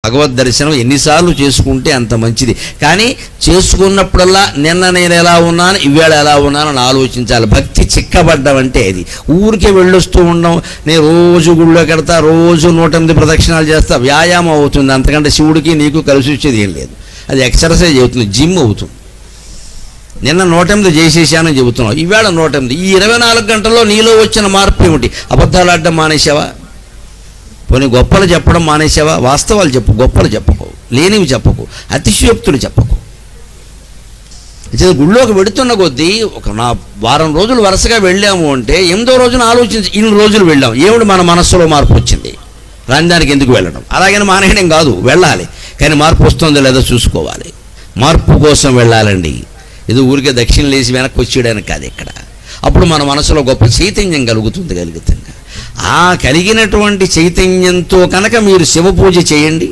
భగవద్ దర్శనం ఎన్నిసార్లు చేసుకుంటే అంత మంచిది. కానీ చేసుకున్నప్పుడల్లా నిన్న నేను ఎలా ఉన్నాను, ఇవాళ ఎలా ఉన్నాను అని ఆలోచించాలి. భక్తి చిక్కబడ్డం అంటే అది. ఊరికే వెళ్ళొస్తూ ఉండడం, నేను రోజు గుళ్ళోకి వెళ్తా, రోజు 108 ప్రదక్షిణాలు చేస్తా, వ్యాయామం అవుతుంది. అంతకంటే శివుడికి నీకు కలిసి వచ్చేది ఏం లేదు. అది ఎక్సర్సైజ్ అవుతుంది, జిమ్ అవుతుంది. నిన్న 108 చేసేసానని చెబుతున్నావు, ఈవేళ 108. ఈ 24 గంటల్లో నీలో వచ్చిన మార్పు ఏమిటి? అబద్ధాలు ఆడడం మానేసావా? పోనీ గొప్పలు చెప్పడం మానేసావా? వాస్తవాలు చెప్పు, గొప్పలు చెప్పకు, లేనివి చెప్పకు, అతిశయోక్తులు చెప్పకు. గుళ్ళోకి వెడుతున్న కొద్దీ నా వారం రోజులు వరుసగా వెళ్ళాము అంటే 8వ రోజున ఆలోచించి ఇన్ని రోజులు వెళ్ళాం, ఏమిటి మన మనస్సులో మార్పు వచ్చింది? రాజధానికి ఎందుకు వెళ్ళడం? అలాగని మానేయడం కాదు, వెళ్ళాలి. కానీ మార్పు వస్తుందో లేదో చూసుకోవాలి. మార్పు కోసం వెళ్ళాలండి. ఇది ఊరికే దక్షిణ లేసి వెనక్కి వచ్చేయడానికి కాదు. ఇక్కడ అప్పుడు మన మనసులో గొప్ప చైతన్యం కలుగుతుంది. ఆ కలిగినటువంటి చైతన్యంతో కనుక మీరు శివ పూజ చేయండి.